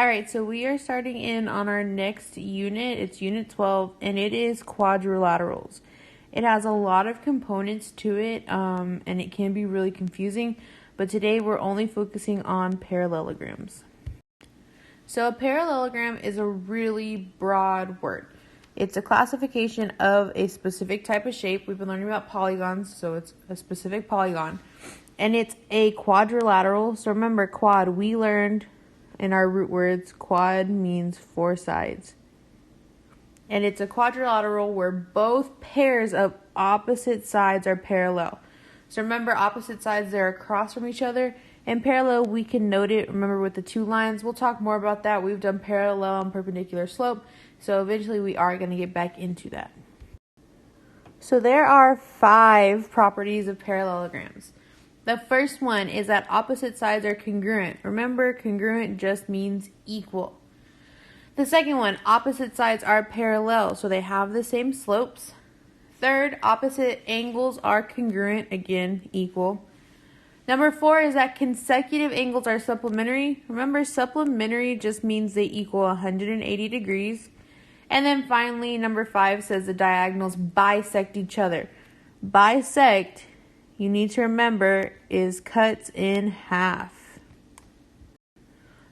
Alright, so we are starting in on our next unit. It's unit 12, and it is quadrilaterals. It has a lot of components to it, and it can be really confusing, but today we're only focusing on parallelograms. So a parallelogram is a really broad word. It's a classification of a specific type of shape. We've been learning about polygons, so it's a specific polygon. And it's a quadrilateral. So remember, quad, we learned in our root words, quad means four sides. And it's a quadrilateral where both pairs of opposite sides are parallel. So remember, opposite sides, they're across from each other. And parallel, we can note it, remember, with the two lines. We'll talk more about that. We've done parallel and perpendicular slope. So eventually we are going to get back into that. So there are 5 properties of parallelograms. The first one is that opposite sides are congruent. Remember, congruent just means equal. The second one, opposite sides are parallel, so they have the same slopes. Third, opposite angles are congruent, again, equal. Number 4 is that consecutive angles are supplementary. Remember, supplementary just means they equal 180 degrees. And then finally, number 5 says the diagonals bisect each other. Bisect, you need to remember, is cuts in half.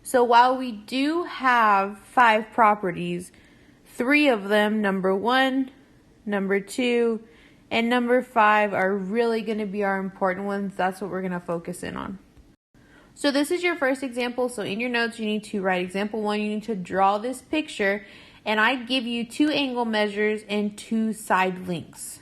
So while we do have 5 properties, 3 of them, number 1, number 2, and number 5 are really going to be our important ones. That's what we're going to focus in on. So this is your first example. So in your notes, you need to write example 1. You need to draw this picture, and I give you 2 angle measures and 2 side lengths.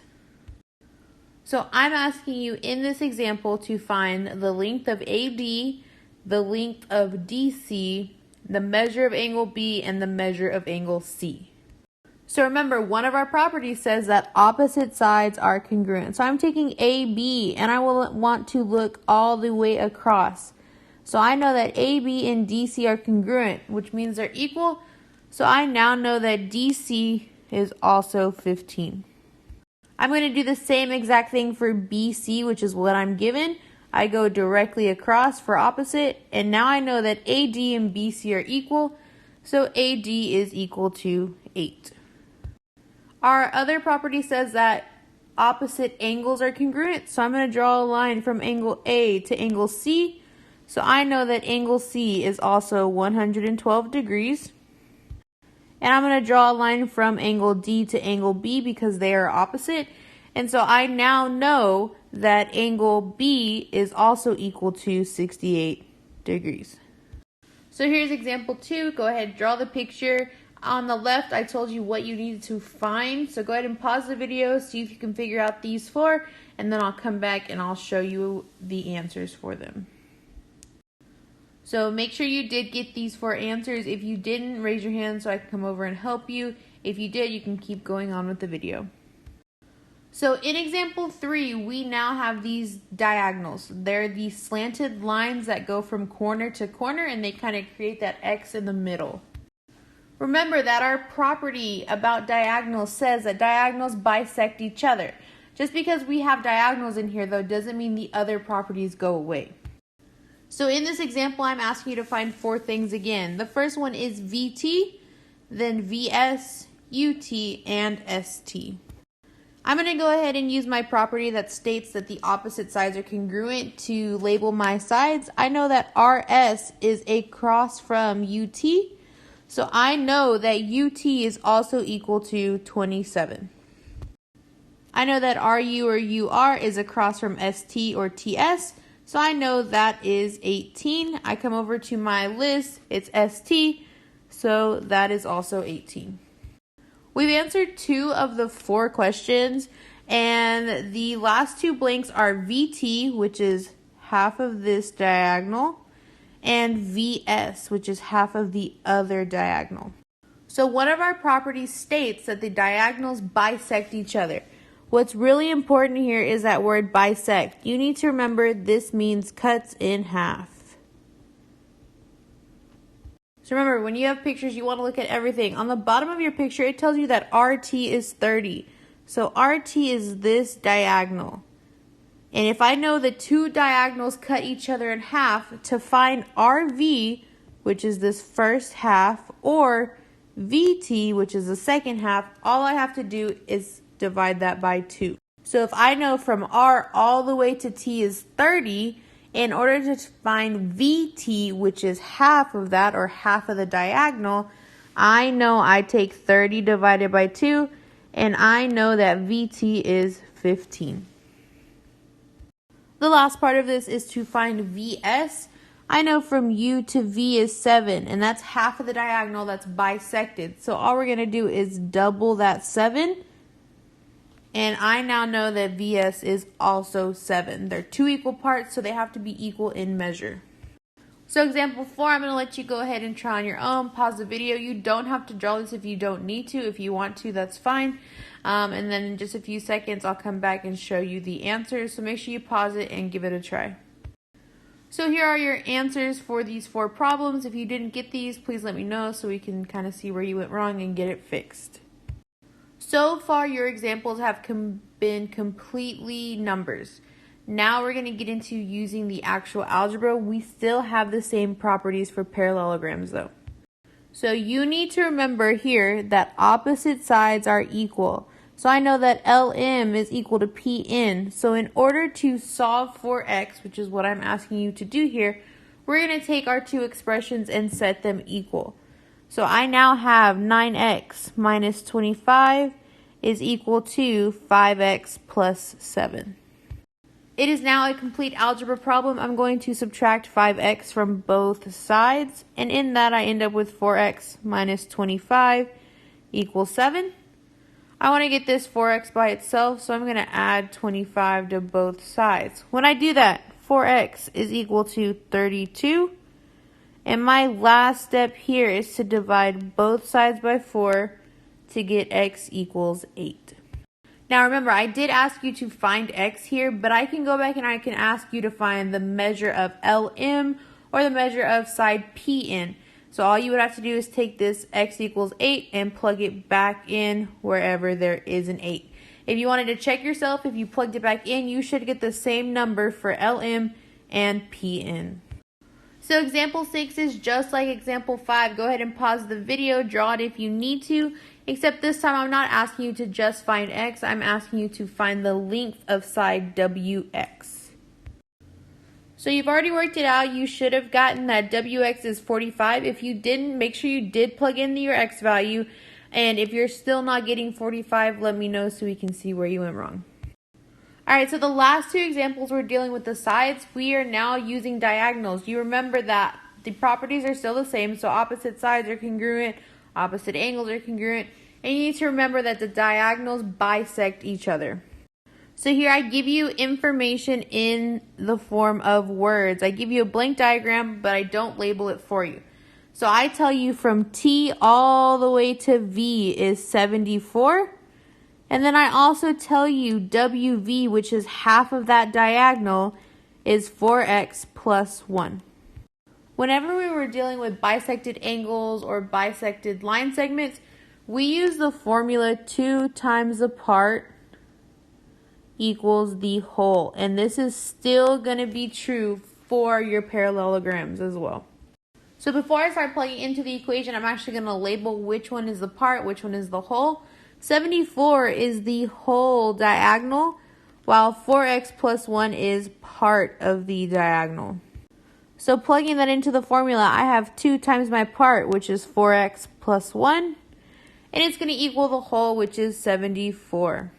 So I'm asking you in this example to find the length of AB, the length of DC, the measure of angle B, and the measure of angle C. So remember, one of our properties says that opposite sides are congruent. So I'm taking AB, and I will want to look all the way across. So I know that AB and DC are congruent, which means they're equal. So I now know that DC is also 15. I'm going to do the same exact thing for BC, which is what I'm given. I go directly across for opposite, and now I know that AD and BC are equal, so AD is equal to 8. Our other property says that opposite angles are congruent, so I'm going to draw a line from angle A to angle C. So I know that angle C is also 112 degrees. And I'm going to draw a line from angle D to angle B because they are opposite. And so I now know that angle B is also equal to 68 degrees. So here's example 2. Go ahead, draw the picture. On the left, I told you what you needed to find. So go ahead and pause the video, see if you can figure out these 4, and then I'll come back and I'll show you the answers for them. So make sure you did get these 4 answers. If you didn't, raise your hand so I can come over and help you. If you did, you can keep going on with the video. So in example 3, we now have these diagonals. They're these slanted lines that go from corner to corner, and they kind of create that X in the middle. Remember that our property about diagonals says that diagonals bisect each other. Just because we have diagonals in here, though, doesn't mean the other properties go away. So in this example, I'm asking you to find 4 things again. The first one is VT, then VS, UT, and ST. I'm going to go ahead and use my property that states that the opposite sides are congruent to label my sides. I know that RS is across from UT, so I know that UT is also equal to 27. I know that RU or UR is across from ST or TS, so I know that is 18. I come over to my list, it's ST, so that is also 18. We've answered 2 of the 4 questions, and the last 2 blanks are VT, which is half of this diagonal, and VS, which is half of the other diagonal. So one of our properties states that the diagonals bisect each other. What's really important here is that word bisect. You need to remember this means cuts in half. So remember, when you have pictures, you want to look at everything. On the bottom of your picture, it tells you that RT is 30. So RT is this diagonal. And if I know the 2 diagonals cut each other in half, to find RV, which is this first half, or VT, which is the second half, all I have to do is divide that by 2. So if I know from R all the way to T is 30, in order to find VT, which is half of that, or half of the diagonal, I know I take 30 divided by 2, and I know that VT is 15. The last part of this is to find VS. I know from U to V is 7, and that's half of the diagonal that's bisected. So all we're going to do is double that 7. And I now know that VS is also 7. They're 2 equal parts, so they have to be equal in measure. So example 4, I'm going to let you go ahead and try on your own. Pause the video. You don't have to draw this if you don't need to. If you want to, that's fine. And then in just a few seconds, I'll come back and show you the answers. So make sure you pause it and give it a try. So here are your answers for these 4 problems. If you didn't get these, please let me know so we can kind of see where you went wrong and get it fixed. So far, your examples have been completely numbers. Now we're going to get into using the actual algebra. We still have the same properties for parallelograms though. So you need to remember here that opposite sides are equal. So I know that LM is equal to PN. So in order to solve for X, which is what I'm asking you to do here, we're going to take our 2 expressions and set them equal. So I now have 9x minus 25 is equal to 5x plus 7. It is now a complete algebra problem. I'm going to subtract 5x from both sides, and in that I end up with 4x minus 25 equals 7. I want to get this 4x by itself, so I'm going to add 25 to both sides. When I do that, 4x is equal to 32. And my last step here is to divide both sides by 4 to get x equals 8. Now remember, I did ask you to find x here, but I can go back and I can ask you to find the measure of LM or the measure of side PN. So all you would have to do is take this x equals 8 and plug it back in wherever there is an 8. If you wanted to check yourself, if you plugged it back in, you should get the same number for LM and PN. So example 6 is just like example 5. Go ahead and pause the video, draw it if you need to, except this time I'm not asking you to just find x, I'm asking you to find the length of side WX. So you've already worked it out. You should have gotten that WX is 45. If you didn't, make sure you did plug in your x value, and if you're still not getting 45, let me know so we can see where you went wrong. Alright, so the last 2 examples we're dealing with the sides. We are now using diagonals. You remember that the properties are still the same, so opposite sides are congruent, opposite angles are congruent, and you need to remember that the diagonals bisect each other. So here I give you information in the form of words. I give you a blank diagram, but I don't label it for you. So I tell you from T all the way to V is 74. And then I also tell you WV, which is half of that diagonal, is 4x plus 1. Whenever we were dealing with bisected angles or bisected line segments, we use the formula 2 times the part equals the whole. And this is still going to be true for your parallelograms as well. So before I start plugging into the equation, I'm actually going to label which one is the part, which one is the whole. 74 is the whole diagonal, while 4x plus 1 is part of the diagonal. So plugging that into the formula, I have 2 times my part, which is 4x plus 1, and it's going to equal the whole, which is 74.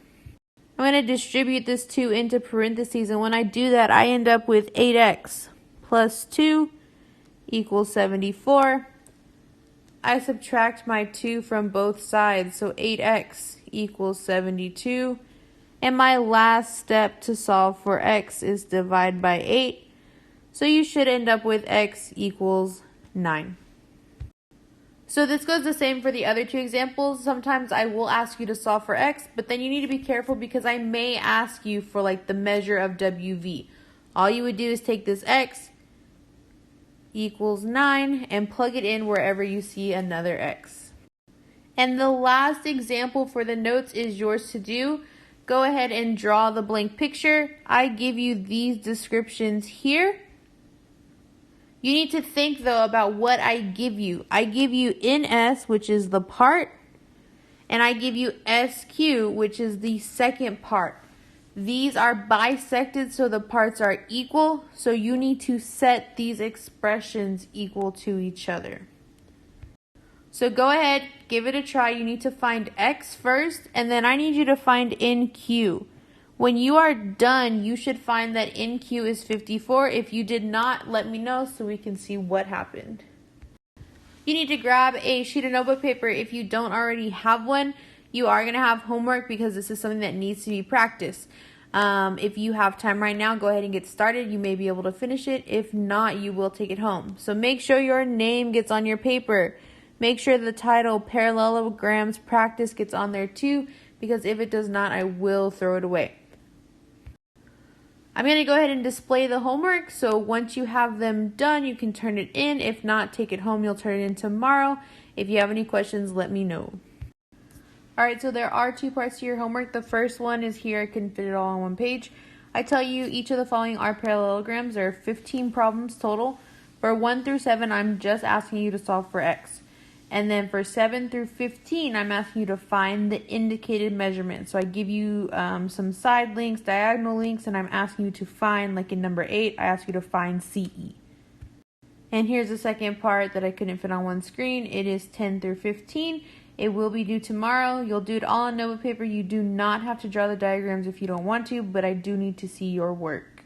I'm going to distribute this 2 into parentheses, and when I do that, I end up with 8x plus 2 equals 74. I subtract my 2 from both sides, so 8x equals 72. And my last step to solve for x is divide by 8. So you should end up with x equals 9. So this goes the same for the other 2 examples. Sometimes I will ask you to solve for x, but then you need to be careful because I may ask you for like the measure of WV. All you would do is take this x equals 9 and plug it in wherever you see another x. And the last example for the notes is yours to do. Go ahead and draw the blank picture. I give you these descriptions here. You need to think, though, about what I give you. I give you NS, which is the part, and I give you SQ, which is the second part. These are bisected, so the parts are equal, so you need to set these expressions equal to each other. So go ahead, give it a try. You need to find X first, and then I need you to find NQ. When you are done, you should find that NQ is 54. If you did not, let me know so we can see what happened. You need to grab a sheet of notebook paper. If you don't already have one, you are going to have homework because this is something that needs to be practiced. If you have time right now, go ahead and get started. You may be able to finish it. If not, you will take it home. So make sure your name gets on your paper. Make sure the title Parallelograms Practice gets on there too, because if it does not, I will throw it away. I'm going to go ahead and display the homework, so once you have them done, you can turn it in. If not, take it home. You'll turn it in tomorrow. If you have any questions, let me know. Alright, so there are two parts to your homework. The first one is here. I couldn't fit it all on one page. I tell you each of the following are parallelograms. There are 15 problems total. For 1 through 7, I'm just asking you to solve for X. And then for 7 through 15, I'm asking you to find the indicated measurement. So I give you some side links, diagonal links, and I'm asking you to find, like in number 8, I ask you to find CE. And here's the second part that I couldn't fit on one screen. It is 10 through 15. It will be due tomorrow. You'll do it all on notebook paper. You do not have to draw the diagrams if you don't want to, but I do need to see your work.